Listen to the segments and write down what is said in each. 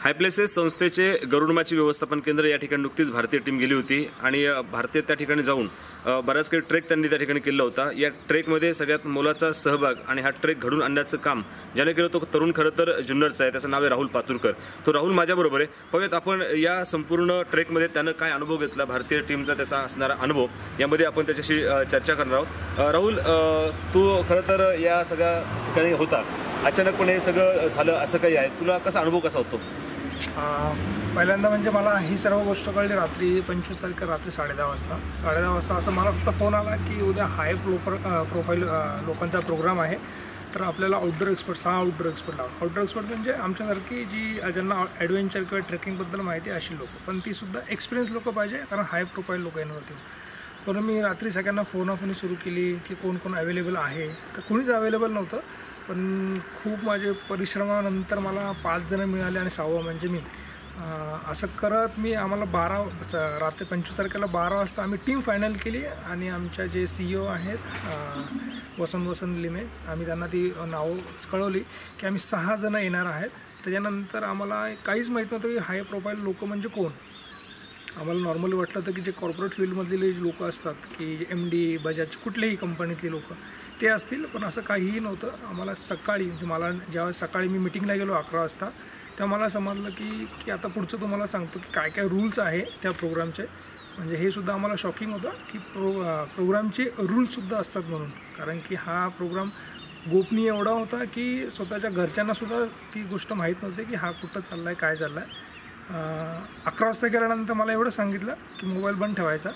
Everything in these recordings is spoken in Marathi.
हाय प्लेसेस संस्थेचे गरुडमाची व्यवस्थापन केंद्र या ठिकाणी नुकतीच भारतीय टीम गेली होती आणि भारतीय त्या ठिकाणी जाऊन बराच काही ट्रेक त्यांनी त्या ठिकाणी केला होता। या ट्रेकमध्ये सगळ्यात मोलाचा सहभाग आणि हा ट्रेक घडून आणण्याचं काम ज्याने केलं तो तरुण खरं तर जुन्नरचा आहे। त्याचं नाव आहे राहुल पातुरकर। तो राहुल माझ्याबरोबर आहे। पाहूयात आपण या संपूर्ण ट्रेकमध्ये त्यानं काय अनुभव घेतला, भारतीय टीमचा त्याचा असणारा अनुभव, यामध्ये आपण त्याच्याशी चर्चा करणार आहोत। राहुल, तू खरं तर या सगळ्या ठिकाणी होता, अचानकपणे हे सगळं झालं असं काही आहे, तुला कसा अनुभव कसा होतो? पहिल्यांदा म्हणजे मला ही सर्व गोष्ट कळली रात्री 25 तारखेला रात्री 10:30 वाजता असं मला फक्त फोन आला की उद्या हाय प्रोफाईल लोकांचा प्रोग्राम आहे, तर आपल्याला आउटडोर एक्सपर्ट 6 आउटडोर एक्सपर्ट लावा। आउटडोर एक्सपर्ट म्हणजे आमच्यासारखी जी ज्यांना ॲडव्हेंचर किंवा ट्रेकिंगबद्दल माहिती आहे अशी लोकं, पण तीसुद्धा एक्सपिरियन्स लोकं पाहिजे, कारण हाय प्रोफाईल लोक येणार होते। पण मी रात्री सगळ्यांना फोनाफोनी सुरू केली की कोण कोण अवेलेबल आहे, तर कोणीच अवेलेबल नव्हतं। पण खूप माझे परिश्रमानंतर मला 5 जण मिळाले आणि 6वा म्हणजे मी। असं करत आम्हाला रात्री 25 तारखेला 12 वाजता आम्ही टीम फायनल केली आणि आमच्या जे CEO आहेत वसंत लिमे, आम्ही त्यांना ती नावं कळवली की आम्ही 6 जण येणार आहेत। त्याच्यानंतर आम्हाला काहीच माहीत नव्हतं की हाय प्रोफाईल लोक म्हणजे कोण। आम्हाला नॉर्मली वाटलं होतं की जे कॉर्पोरेट फील्डमधले जे लोक असतात की MD बजाज कुठल्याही कंपनीतली लोक ते असतील, पण असं काहीही नव्हतं। आम्हाला सकाळी म्हणजे मला ज्यावेळेस सकाळी मी मिटिंगला गेलो 11 वाजता, तेव्हा मला समजलं की आता पुढचं तुम्हाला सांगतो की काय काय रूल्स आहे त्या प्रोग्रामचे। म्हणजे हे सुद्धा आम्हाला शॉकिंग होतं की प्रोग्रामचे रूल्ससुद्धा असतात म्हणून, कारण की हा प्रोग्राम गोपनीय एवढा होता की स्वतःच्या घरच्यांनासुद्धा ती गोष्ट माहीत नव्हती की हा कुठं चालला आहे, काय चालला आहे। 11 वाजता गेल्यानंतर मला एवढं सांगितलं की मोबाईल बंद ठेवायचा।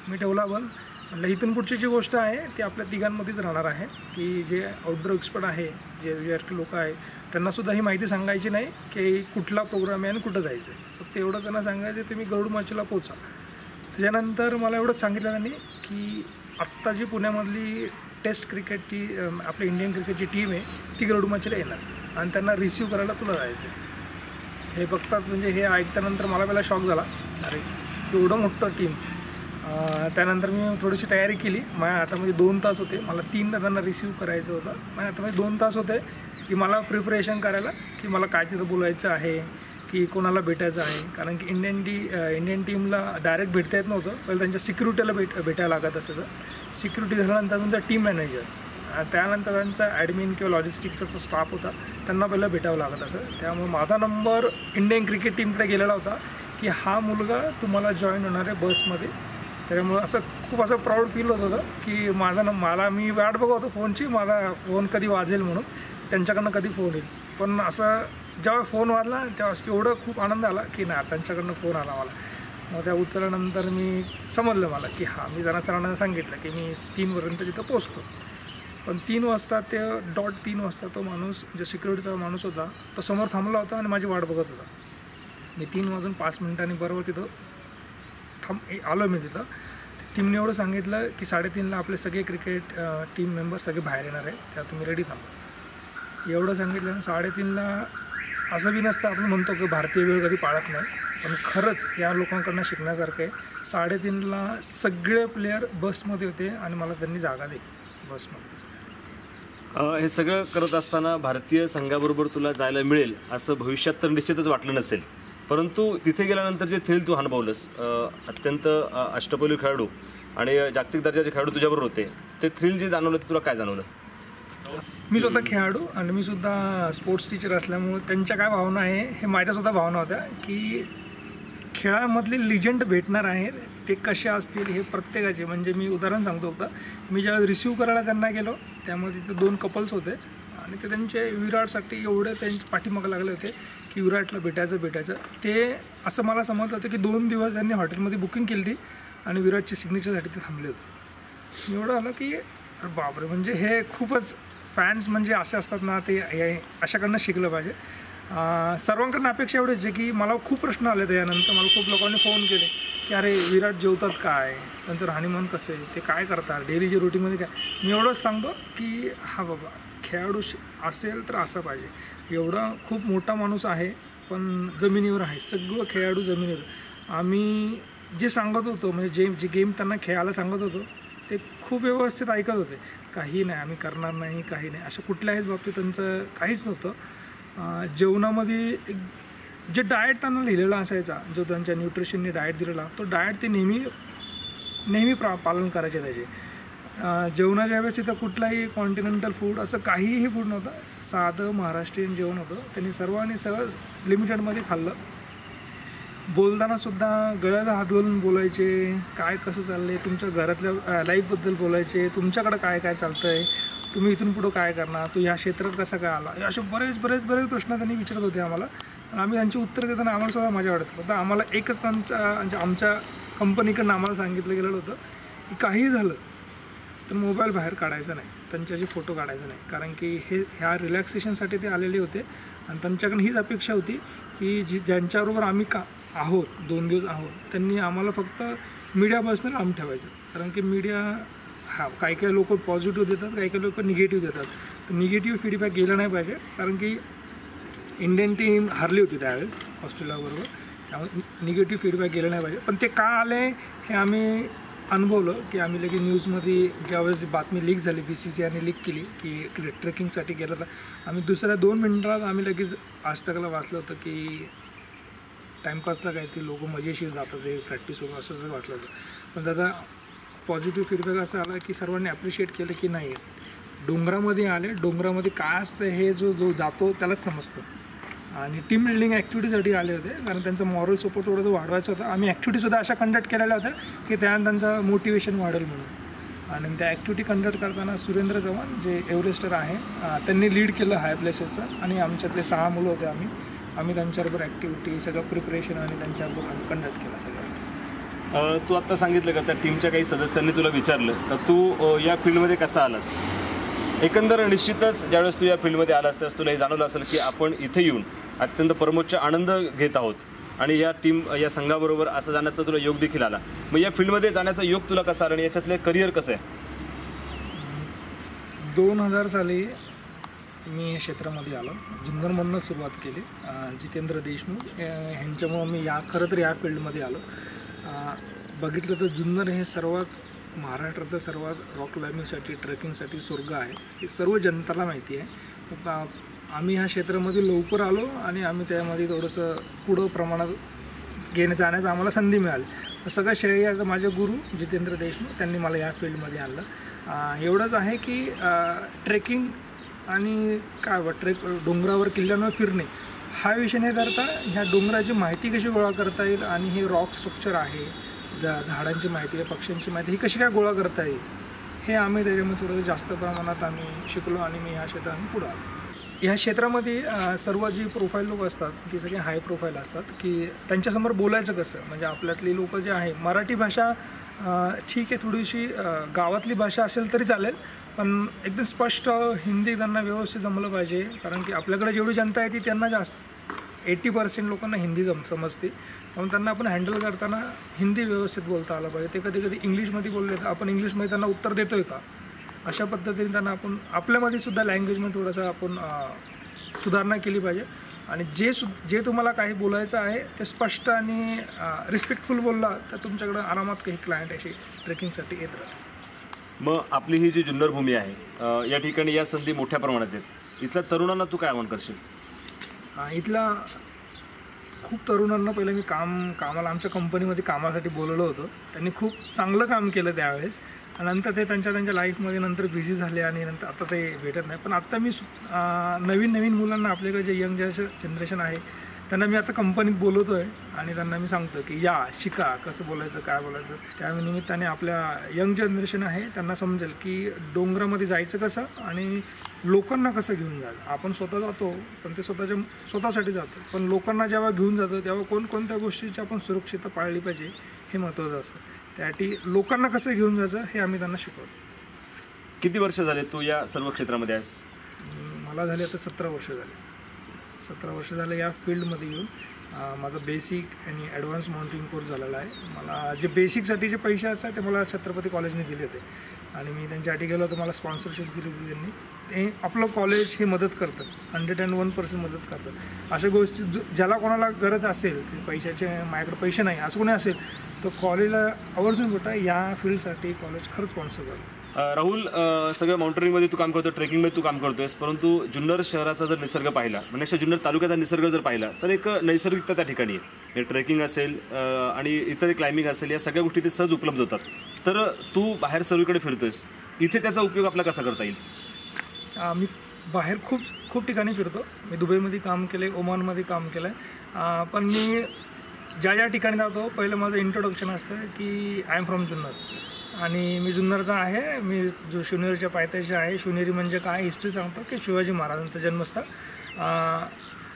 मी ठेवला बंद। म्हटलं इथून पुढची जी गोष्ट आहे ती आपल्या तिघांमध्येच राहणार आहे की जे आउटडोर एक्सपर्ट आहे, जे VRT लोक आहे, त्यांनासुद्धा ही माहिती सांगायची नाही की कुठला प्रोग्राम आहे आणि कुठं जायचं आहे। फक्त एवढं त्यांना सांगायचं तुम्ही गरुडमाचीला पोचा। त्याच्यानंतर मला एवढंच सांगितलं त्यांनी की आत्ता जी पुण्यामधली टेस्ट क्रिकेटची आपली इंडियन क्रिकेटची टीम आहे ती गरुडमाचीला येणार आणि त्यांना रिसीव्ह करायला तुला जायचं आहे। हे बघतात म्हणजे हे ऐकल्यानंतर मला पहिला शॉक झाला, अरे एवढं मोठं टीम। त्यानंतर मी थोडीशी तयारी केली। माझ्या हातामध्ये 2 तास होते, मला 3दा त्यांना रिसीव्ह करायचं होतं। माझ्या हातामध्ये 2 तास होते की मला प्रिपरेशन करायला की मला काय तिथं बोलायचं आहे, की कोणाला भेटायचं आहे, कारण की इंडियन टीमला डायरेक्ट भेटता येत नव्हतं। पहिलं त्यांच्या सिक्युरिटीला भेटायला लागत असायचं। सिक्युरिटी झाल्यानंतर त्यांचा टीम मॅनेजर, त्यानंतर त्यांचा ॲडमिन किंवा लॉजिस्टिकचा जो स्टाफ होता त्यांना पहिलं भेटावं लागत असं। त्यामुळे माझा नंबर इंडियन क्रिकेट टीमकडे गेलेला होता की हा मुलगा तुम्हाला जॉईन होणार आहे बसमध्ये। त्यामुळे असं खूप असं प्राऊड फील होत होतं की मला मी वाट बघत होतो फोनची, माझा फोन कधी वाजेल म्हणून, त्यांच्याकडनं कधी फोन येईल। पण असं जेव्हा फोन वाजला तेव्हा एवढं खूप आनंद आला की नाही, त्यांच्याकडनं फोन आला मला। मग त्या उचलल्यानंतर मी समजलं मला की मी सरांना सांगितलं की मी 3 तिथं पोचतो। पण 3 वाजता ते डॉट 3 वाजता तो माणूस, जो सिक्युरिटीचा माणूस होता, तो समोर थांबला होता आणि माझी वाट बघत होता। मी 3:05 बरोबर तिथं आलो। मी तिथं टीमने एवढं सांगितलं की 3:30ला आपले सगळे क्रिकेट टीम मेंबर सगळे बाहेर येणार आहे, त्या तुम्ही रेडी थांबा। एवढं सांगितलं आणि 3:30ला असं बी नसतं, आपण म्हणतो की भारतीय वेळ कधी पाळत नाही, पण खरंच या लोकांकडनं शिकण्यासारखं आहे। 3:30ला सगळे प्लेयर बसमध्ये होते आणि मला त्यांनी जागा दिली बसमध्ये। हे सगळं करत असताना भारतीय संघाबरोबर तुला जायला मिळेल असं भविष्यात तर निश्चितच वाटलं नसेल, परंतु तिथे गेल्यानंतर जे थ्रिल तू अनुभवलंस, अत्यंत अष्टपैलू खेळाडू आणि जागतिक दर्जाचे खेळाडू तुझ्याबरोबर होते, ते थ्रिल जे जाणवलं तुला काय जाणवलं? मी स्वतः खेळाडू आणि मी सुद्धा स्पोर्ट्स टीचर असल्यामुळे त्यांच्या काय भावना आहे हे माझ्यासुद्धा भावना होत्या की खेळामधले लिजंड भेटणार आहेत, ते कसे असतील हे प्रत्येकाचे। म्हणजे मी उदाहरण सांगतो होतं, मी ज्यावेळेस रिसीव्ह करायला त्यांना गेलो त्यामुळे तिथे 2 कपल्स होते आणि ते त्यांचे विराटसाठी एवढे त्यांच्या पाठीमागे लागले होते की विराटला भेटायचं। ते असं मला समजलं होतं की 2 दिवस त्यांनी हॉटेलमध्ये बुकिंग केली होती आणि विराटची सिग्नेचरसाठी ते थांबले होते। एवढं आलं की अरे बापरे, म्हणजे हे खूपच फॅन्स म्हणजे असे असतात ना, ते अशाकडनं शिकलं पाहिजे। सर्वांकडनं अपेक्षा एवढीच आहे की मला खूप प्रश्न आले त्यानंतर, मला खूप लोकांनी फोन केले की अरे विराट जेवतात काय, त्यांचं राहणीमान कसं आहे, ते काय करतात डेलीच्या रुटीनमध्ये काय। मी एवढंच सांगतो की हा बाबा, खेळाडू असेल तर असं पाहिजे। एवढा खूप मोठा माणूस आहे पण जमिनीवर आहे, सगळं खेळाडू जमिनीवर। आम्ही जे सांगत होतो, म्हणजे जे गेम त्यांना खेळायला सांगत होतो ते खूप व्यवस्थित ऐकत होते। काही नाही आम्ही करणार नाही, काही नाही, असं कुठल्याही बाबतीत त्यांचं काहीच नव्हतं। जेवणामध्ये जे डाएट त्यांना लिहिलेला असायचा, जो त्यांच्या न्यूट्रिशननी डाएट दिलेला, तो डाएट ते नेहमी पालन करायचे त्याचे. जेवणाच्या वेळेस तिथं कुठलाही कॉन्टिनेंटल फूड असं काहीही फूड नव्हतं, साधं महाराष्ट्रीयन जेवण होतं. त्यांनी सर्वांनी सगळं लिमिटेडमध्ये खाल्लं. बोलतानासुद्धा गळ्याला हात घालून बोलायचे, काय कसं चाललं आहे, तुमच्या घरातल्या लाईफबद्दल बोलायचे, तुमच्याकडं काय काय चालतं आहे, तुम्ही इथून पुढं काय करणार, तू ह्या क्षेत्रात कसा काय आला, असे बरेच प्रश्न त्यांनी विचारत होते आम्हाला. आणि आम्ही त्यांची उत्तरं देताना आम्हाला सुद्धा मजा वाटत होतं. आम्हाला एकच आमच्या कंपनीकडनं आम्हाला सांगितलं गेलेलं होतं की काही झालं तर मोबाईल बाहेर काढायचा नाही, त्यांच्याशी फोटो काढायचा नाही, कारण की ह्या रिलॅक्सेशनसाठी ते आलेले होते. आणि त्यांच्याकडून हीच अपेक्षा होती की ज्यांच्याबरोबर आम्ही आहोत 2 दिवस आहोत, त्यांनी आम्हाला फक्त मीडियापासून लांब ठेवायचं. कारण की मीडिया काही लोक पॉझिटिव्ह देतात, काही लोक निगेटिव्ह देतात. तर निगेटिव्ह फीडबॅक गेला नाही पाहिजे, कारण की इंडियन टीम हारली होती त्यावेळेस ऑस्ट्रेलियाबरोबर, त्यामुळे निगेटिव्ह फीडबॅक गेला नाही पाहिजे. पण ते का आले हे आम्ही अनुभवलं की आम्ही लगेच न्यूजमध्ये ज्यावेळेस बातमी लीक झाली, BCCIने लीक केली की ट्रेकिंगसाठी गेलं, तर आम्ही दुसऱ्या 2 मिनिटात आम्ही लगेच आज तकला वाचलं होतं की टाईमपासला काय ते लोक मजेशीर जातात, ते प्रॅक्टिस होतं असं वाटलं होतं. पण त्याचा पॉझिटिव्ह फीडबॅक असा आला की सर्वांनी ॲप्रिशिएट केलं की नाही, डोंगरामध्ये आले, डोंगरामध्ये काय असतं हे जो जातो त्यालाच समजतं. आणि टीम बिल्डिंग ॲक्टिव्हिटीसाठी आले होते, कारण त्यांचा मॉरल सपोर्ट थोडंसं वाढवायचं होतं. आम्ही ॲक्टिव्हिटीसुद्धा अशा कंडक्ट केलेल्या होत्या की त्यानं त्यांचं मोटिवेशन वाढेल म्हणून. आणि त्या ॲक्टिव्हिटी कंडक्ट करताना सुरेंद्र चव्हाण जे एव्हरेस्टर आहे, त्यांनी लीड केलं हाय प्लेसेसचं. आणि आमच्यातले 6 मुलं होते, आम्ही त्यांच्याबरोबर ॲक्टिव्हिटी सगळं प्रिपरेशन आणि त्यांच्याबरोबर कंडक्ट केलं सगळं. तू आत्ता सांगितलं का त्या टीमच्या काही सदस्यांनी तुला विचारलं का तू या फील्डमध्ये कसा आलास. एकंदर निश्चितच ज्यावेळेस तू या फील्डमध्ये आलास त्यावेळेस तुला हे जाणवलं असेल की आपण इथे येऊन अत्यंत परमोच्च आनंद घेत आहोत आणि या संघाबरोबर असं जाण्याचा तुला योग देखील आला. मग या फील्डमध्ये जाण्याचा योग तुला कसा आला आणि याच्यातलं करिअर कसं आहे. 2000 साली मी या क्षेत्रामध्ये आलो, जुन्नरमधूनच सुरुवात केली. जितेंद्र देशमुख ह्यांच्यामुळं मी खरं तर या फील्डमध्ये आलो. बघितलं तर जुन्नर हे महाराष्ट्रातलं सर्वात रॉक क्लाइम्बिंगसाठी, ट्रेकिंगसाठी स्वर्ग आहे, हे सर्व जनताला माहिती आहे. आम्ही ह्या क्षेत्रामध्ये लवकर आलो आणि आम्ही त्यामध्ये थोडंसं पुढं प्रमाणात जाण्याचं आम्हाला संधी मिळाली. सगळं श्रेय माझे गुरु जितेंद्र देशमुख, त्यांनी मला या फील्डमध्ये आणलं. एवढंच आहे की ट्रेकिंग आणि डोंगरावर किल्ल्यांवर फिरणे हा विषय नाही करता ह्या डोंगराची माहिती कशी गोळा करता येईल आणि हे रॉक स्ट्रक्चर आहे, झाडांची माहिती आहे, पक्ष्यांची माहिती, ही कशी काय गोळा करता येईल हे आम्ही त्याच्यामध्ये थोडं जास्त प्रमाणात आम्ही शिकलो. आणि मी ह्या क्षेत्रात पुढं आलो. ह्या क्षेत्रामध्ये सर्व जी प्रोफाईल लोक असतात ती सगळी हाय प्रोफाईल असतात, की त्यांच्यासमोर बोलायचं कसं. म्हणजे आपल्यातली लोक जे आहे, मराठी भाषा ठीक आहे, थोडीशी गावातली भाषा असेल तरी चालेल, पण एकदम स्पष्ट हिंदी त्यांना व्यवस्थित जमलं पाहिजे. कारण की आपल्याकडे जेवढी जनता आहे ती त्यांना जास्त 80% लोकांना हिंदी समजते, त्यामुळे त्यांना आपण हँडल करताना हिंदी व्यवस्थित बोलता आलं पाहिजे. ते कधी इंग्लिशमध्ये बोलले तर आपण इंग्लिशमध्ये त्यांना उत्तर देतो आहे का, अशा पद्धतीने त्यांना आपण आपल्यामध्ये सुद्धा लँग्वेजमध्ये थोडंसं आपण सुधारणा केली पाहिजे. आणि जे तुम्हाला काही बोलायचं आहे ते स्पष्ट आणि रिस्पेक्टफुल बोलला तर तुमच्याकडं आरामात काही क्लायंट अशी ट्रेकिंगसाठी येत राहते. मग आपली ही जी जुन्नर भूमी आहे या ठिकाणी या संधी मोठ्या प्रमाणात आहेत. इथल्या तरुणांना तू काय आवाहन करशील. इथला खूप तरुणांना पहिलं मी कामाला आमच्या कंपनीमध्ये कामासाठी बोलवलं होतं. त्यांनी खूप चांगलं काम केलं त्यावेळेस, आणि नंतर ते त्यांच्या लाईफमध्ये नंतर बिझी झाले आणि नंतर आता ते भेटत नाही. पण आत्ता मी नवीन मुलांना, आपल्याकडे जे यंग जनरेशन आहे त्यांना मी आता कंपनीत बोलवतो आहे आणि त्यांना मी सांगतो की शिका कसं बोलायचं, काय बोलायचं. त्या निमित्ताने आपल्या यंग जनरेशन आहे त्यांना समजेल की डोंगरामध्ये जायचं कसं आणि लोकांना कसं घेऊन जायचं. आपण स्वतः जातो पण ते स्वतःसाठी जातो, पण लोकांना जेव्हा घेऊन जातो तेव्हा कोणकोणत्या गोष्टीची आपण सुरक्षितता पाळली पाहिजे हे महत्त्वाचं असतं. त्यासाठी लोकांना कसं घेऊन जायचं हे आम्ही त्यांना शिकवतो. किती वर्ष झाले तू या सर्व क्षेत्रामध्ये आहेस. मला झाले आता 17 वर्ष झाले. 17 वर्ष झाले या फील्डमध्ये येऊन. माझा बेसिक आणि ॲडव्हान्स माउंटेन कोर्स झालेला आहे. मला जे बेसिकसाठी जे पैसे असतात ते मला छत्रपती कॉलेजने दिले होते आणि मी त्यांच्यासाठी गेलो तर मला स्पॉन्सरशिप दिली होती त्यांनी. ते आपलं कॉलेज हे मदत करतं, 101% मदत करतं. अशा गोष्टी ज्याला कोणाला गरज असेल, पैशाचे माझ्याकडे पैसे नाही असं कोणी असेल तर कॉलेजला आवर्जून कुठं या फील्डसाठी कॉलेज खरंच स्पॉन्सर करतं. राहुल, सगळं माउंटेनिंगमध्ये तू काम करतो, ट्रेकिंगमध्ये तू काम करतोयस, परंतु जुन्नर शहराचा जर निसर्ग पाहिला, म्हणजे जुन्नर तालुक्याचा निसर्ग जर पाहिला तर एक नैसर्गिकता त्या ठिकाणी आहे. ट्रेकिंग असेल आणि इतर क्लाइम्बिंग असेल, या सगळ्या गोष्टी ते सहज उपलब्ध होतात. तर तू बाहेर सर्वीकडे फिरतोयस, इथे त्याचा उपयोग आपला कसा करता येईल? मी बाहेर खूप ठिकाणी फिरतो. मी दुबईमध्ये काम केलं आहे, ओमानमध्ये काम केलं आहे. पण मी ज्या ठिकाणी जातो पहिलं माझं इंट्रोडक्शन असतं की आय एम फ्रॉम जुन्नर आणि मी जुन्नरचा आहे. मी जो शिवनेरीच्या पायथ्याशी आहे. शिवनेरी म्हणजे काय हिस्ट्री सांगतो की शिवाजी महाराजांचं जन्मस्थळ.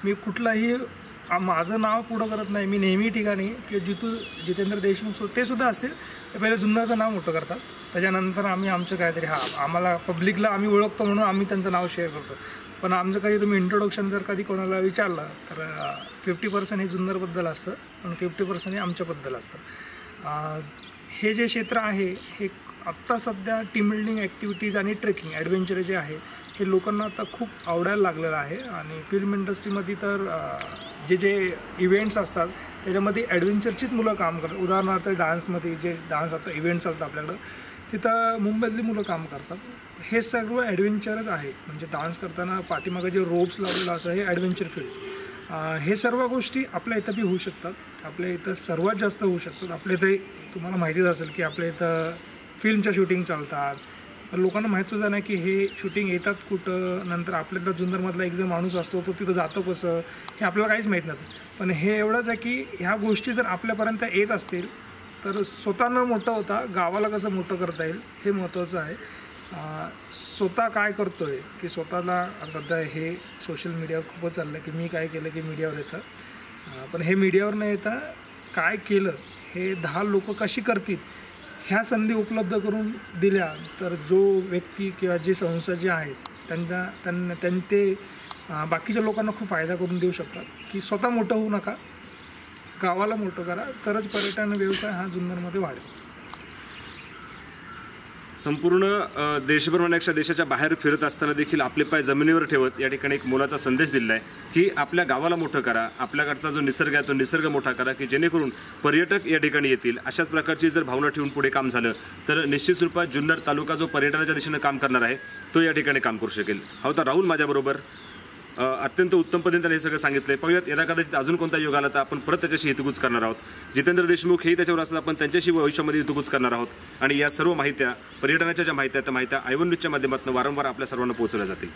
मी कुठलाही माझं नाव पुढं करत नाही. मी नेहमी ठिकाणी की जितेंद्र देशमुख ते सुद्धा असतील ते पहिले जुन्नरचं नाव मोठं करतात. त्याच्यानंतर आम्ही आमचं काहीतरी आम्हाला पब्लिकला आम्ही ओळखतो म्हणून आम्ही त्यांचं नाव शेअर करतो. पण आमचं कधी तुम्ही इंट्रोडक्शन जर कधी कोणाला विचारलं तर 50% हे जुन्नरबद्दल असतं आणि 50% हे आमच्याबद्दल असतं. हे जे क्षेत्र आहे हे आत्ता सध्या टीम बिल्डिंग ॲक्टिव्हिटीज आणि ट्रेकिंग ॲडव्हेंचर जे आहे हे लोकांना आता खूप आवडायला लागलेलं आहे. आणि फिल्म इंडस्ट्रीमध्ये तर जे इव्हेंट्स असतात त्याच्यामध्ये ॲडव्हेंचरचीच मुलं काम करतात. उदाहरणार्थ डान्समध्ये जे डान्स आता इव्हेंट चालतात आपल्याकडं, तिथं मुंबईतली मुलं काम करतात. हे सर्व ॲडव्हेंचरच आहे. म्हणजे डान्स करताना पाठीमागे जे रोप्स लावलेलं असं हे ॲडव्हेंचर फील्ड. हे सर्व गोष्टी आपल्या इथं बी होऊ शकतात. आपल्या इथं सर्वात जास्त होऊ शकतात. आपल्या इथं तुम्हाला माहितीच असेल की आपल्या इथं फिल्मच्या शूटिंग चालतात. तर लोकांना माहीत सुद्धा नाही की हे शूटिंग येतात कुठं. नंतर आपल्या इथं जुन्नरमधला एक जर माणूस असतो तो तिथं जातो कसं हे आपल्याला काहीच माहीत नव्हतं. पण हे एवढंच आहे की ह्या गोष्टी जर आपल्यापर्यंत येत असतील तर स्वतःनं मोठं होता गावाला कसं मोठं करता येईल हे महत्त्वाचं आहे. स्वतः काय करतो आहे की स्वतःला सध्या हे सोशल मीडियावर खूपच चाललं की मी काय केलं की मीडियावर येतं. पण हे मीडियावर न येता काय केलं हे 10 लोक कशी करतील ह्या संधी उपलब्ध करून दिल्या तर जो व्यक्ती किंवा जे संस्था जे आहेत त्यांना ते बाकीच्या लोकांना खूप फायदा करून देऊ शकतात. की स्वतः मोठं होऊ नका, गावाला मोठं करा, तरच पर्यटन व्यवसाय हा जुन्नरमध्ये वाढेल. संपूर्ण देशभरपेक्षा देशाच्या बाहेर फिरत असताना देखील आपले पाय जमिनीवर ठेवत या ठिकाणी एक मोलाचा संदेश दिला आहे की आपल्या गावाला मोठं करा, आपल्याकडचा जो निसर्ग आहे तो निसर्ग मोठा करा, की जेणेकरून पर्यटक या ठिकाणी येतील. अशाच प्रकारची जर भावना ठेवून पुढे काम झालं तर निश्चित स्वरूपात जुन्नर तालुका जो पर्यटनाच्या दिशेनं काम करणार आहे तो या ठिकाणी काम करू शकेल. हा होता राहुल माझ्याबरोबर. अत्यंत उत्तम पद्धतीने त्याने हे सगळं सांगितलं आहे. पाहूयात यदा कदाचित अजून कोणता योग आला तर आपण परत त्याच्याशी हितगुज करणार आहोत. जितेंद्र देशमुख हेही त्याच्यावर असतात, आपण त्यांच्याशी भविष्यामध्ये हितगुज करणार आहोत. आणि या सर्व माहित्या पर्यटनाच्या ज्या माहित्या त्या माहित्या आयवन न्यूजच्या माध्यमातून वारंवार आपल्या सर्वांना पोहोचवल्या जातील.